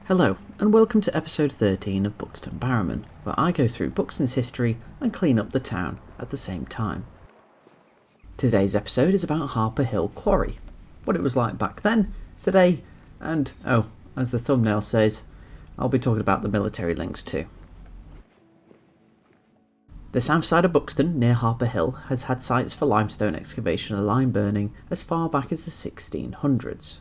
Hello, and welcome to episode 13 of Buxton Barrow Man, where I go through Buxton's history and clean up the town at the same time. Today's episode is about Harpur Hill Quarry, what it was like back then, today, and, as the thumbnail says, I'll be talking about the military links too. The south side of Buxton, near Harpur Hill, has had sites for limestone excavation and lime burning as far back as the 1600s.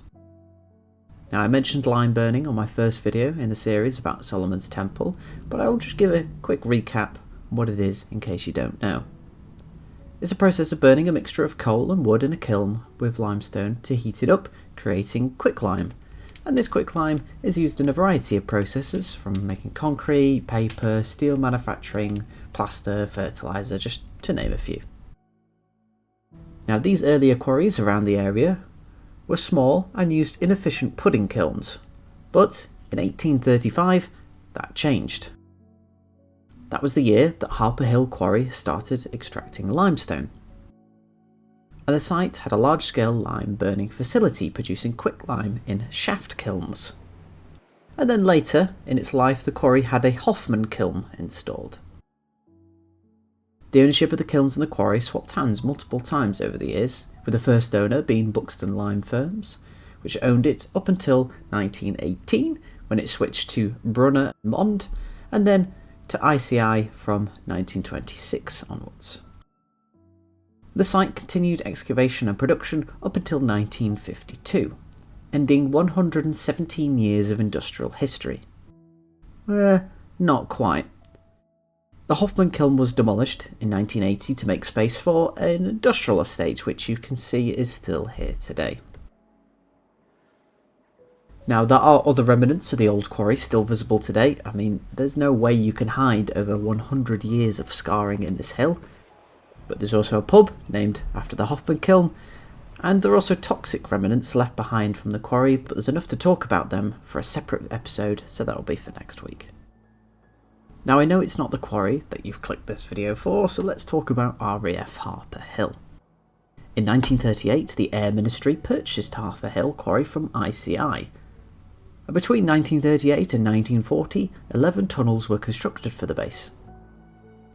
Now, I mentioned lime burning on my first video in the series about Solomon's Temple, but I will just give a quick recap on what it is in case you don't know. It's a process of burning a mixture of coal and wood in a kiln with limestone to heat it up, creating quicklime. And this quicklime is used in a variety of processes, from making concrete, paper, steel manufacturing, plaster, fertiliser, just to name a few. Now, these earlier quarries around the area were small and used inefficient pudding kilns, but in 1835 that changed. That was the year that Harpur Hill Quarry started extracting limestone, and the site had a large-scale lime burning facility producing quicklime in shaft kilns. And then later in its life the quarry had a Hoffman kiln installed. The ownership of the kilns and the quarry swapped hands multiple times over the years, with the first owner being Buxton Lime Firms, which owned it up until 1918 when it switched to Brunner Mond, and then to ICI from 1926 onwards. The site continued excavation and production up until 1952, ending 117 years of industrial history. Not quite. The Hoffman kiln was demolished in 1980 to make space for an industrial estate, which you can see is still here today. Now, there are other remnants of the old quarry still visible today. I mean, there's no way you can hide over 100 years of scarring in this hill. But there's also a pub named after the Hoffman kiln, and there are also toxic remnants left behind from the quarry, but there's enough to talk about them for a separate episode, so that'll be for next week. Now, I know it's not the quarry that you've clicked this video for, so let's talk about RAF Harpur Hill. In 1938, the Air Ministry purchased Harpur Hill Quarry from ICI. Between 1938 and 1940, 11 tunnels were constructed for the base.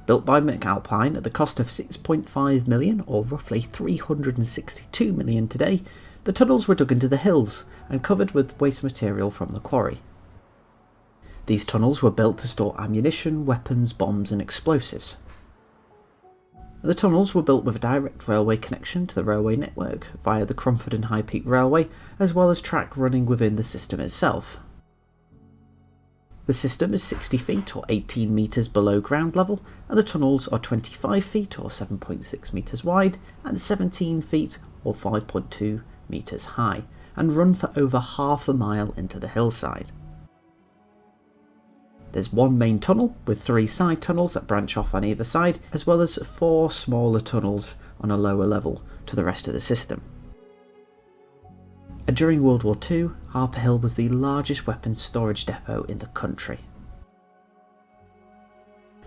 Built by McAlpine at the cost of 6.5 million, or roughly 362 million today, the tunnels were dug into the hills and covered with waste material from the quarry. These tunnels were built to store ammunition, weapons, bombs and explosives. The tunnels were built with a direct railway connection to the railway network via the Cromford and High Peak Railway, as well as track running within the system itself. The system is 60 feet or 18 metres below ground level, and the tunnels are 25 feet or 7.6 metres wide and 17 feet or 5.2 metres high, and run for over half a mile into the hillside. There's one main tunnel with 3 side tunnels that branch off on either side, as well as 4 smaller tunnels on a lower level to the rest of the system. And during World War II, Harpur Hill was the largest weapons storage depot in the country.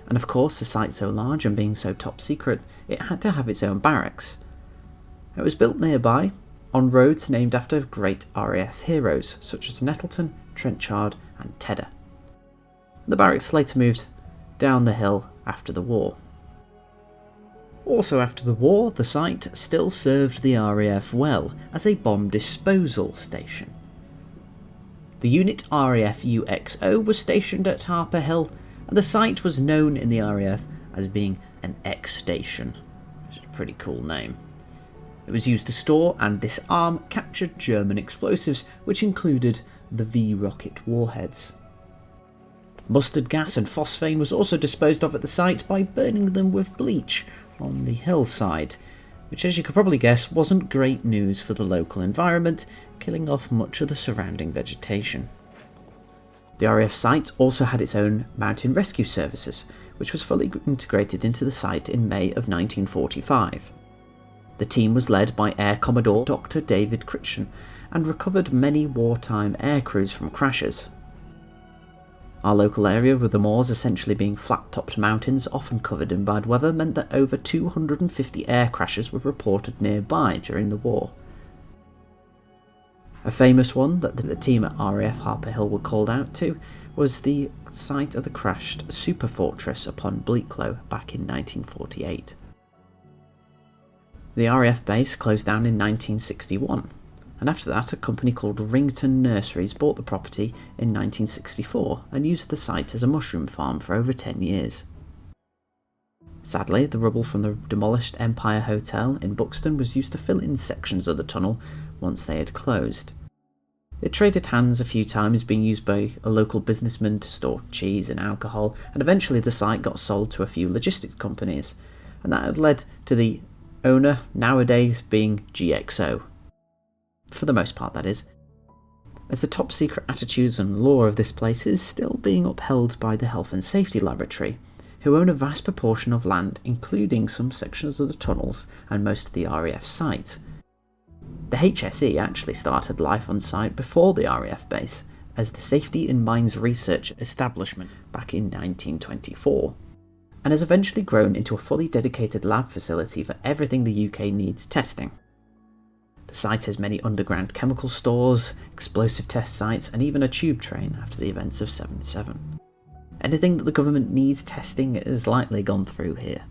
And of course, a site so large and being so top secret, it had to have its own barracks. It was built nearby, on roads named after great RAF heroes such as Nettleton, Trenchard and Tedder. The barracks later moved down the hill after the war. Also after the war, the site still served the RAF well as a bomb disposal station. The unit RAF UXO was stationed at Harpur Hill, and the site was known in the RAF as being an X station, which is a pretty cool name. It was used to store and disarm captured German explosives, which included the V-rocket warheads. Mustard gas and phosphane was also disposed of at the site by burning them with bleach on the hillside, which, as you could probably guess, wasn't great news for the local environment, killing off much of the surrounding vegetation. The RAF site also had its own mountain rescue services, which was fully integrated into the site in May of 1945. The team was led by Air Commodore Dr. David Critchen and recovered many wartime air crews from crashes. Our local area, with the moors essentially being flat-topped mountains often covered in bad weather, meant that over 250 air crashes were reported nearby during the war. A famous one that the team at RAF Harpur Hill were called out to was the site of the crashed super fortress upon Buckley back in 1948. The RAF base closed down in 1961, and after that a company called Rington Nurseries bought the property in 1964 and used the site as a mushroom farm for over 10 years. Sadly, the rubble from the demolished Empire Hotel in Buxton was used to fill in sections of the tunnel once they had closed. It traded hands a few times, being used by a local businessman to store cheese and alcohol, and eventually the site got sold to a few logistics companies, and that had led to the owner nowadays being GXO. For the most part, that is, as the top secret attitudes and law of this place is still being upheld by the Health and Safety Laboratory, who own a vast proportion of land, including some sections of the tunnels and most of the RAF site. The HSE actually started life on site before the RAF base as the Safety in Mines Research Establishment back in 1924, and has eventually grown into a fully dedicated lab facility for everything the UK needs testing. The site has many underground chemical stores, explosive test sites, and even a tube train after the events of 7/7. Anything that the government needs testing has likely gone through here.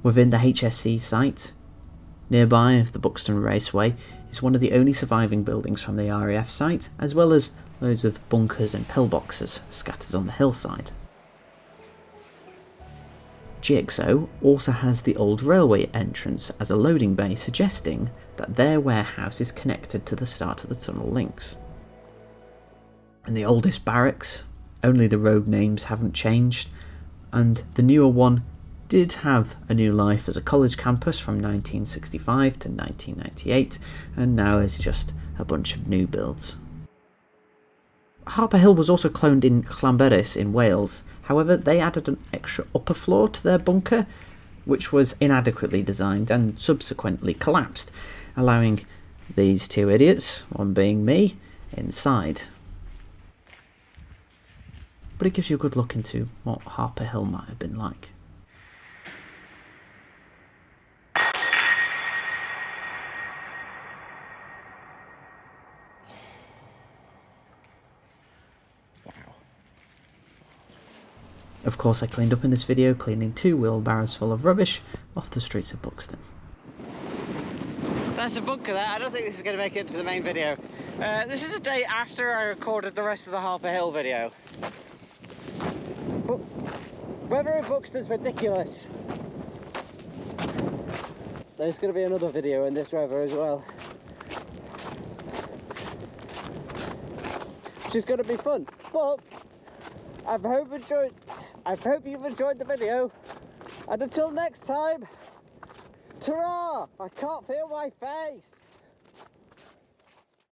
Within the HSE site, nearby the Buxton Raceway, is one of the only surviving buildings from the RAF site, as well as loads of bunkers and pillboxes scattered on the hillside. GXO also has the old railway entrance as a loading bay, suggesting that their warehouse is connected to the start of the tunnel links. And the oldest barracks, only the road names haven't changed, and the newer one did have a new life as a college campus from 1965 to 1998, and now is just a bunch of new builds. Harpur Hill was also cloned in Llanberis in Wales. However, they added an extra upper floor to their bunker, which was inadequately designed and subsequently collapsed, allowing these two idiots, one being me, inside. But it gives you a good look into what Harpur Hill might have been like. Of course, I cleaned up in this video, cleaning 2 wheelbarrows full of rubbish off the streets of Buxton. That's a bunker there. I don't think this is going to make it into the main video. This is a day after I recorded the rest of the Harpur Hill video. But weather in Buxton's ridiculous. There's going to be another video in this weather as well, which is going to be fun. But I hope you've enjoyed the video, and until next time, ta-ra! I can't feel my face!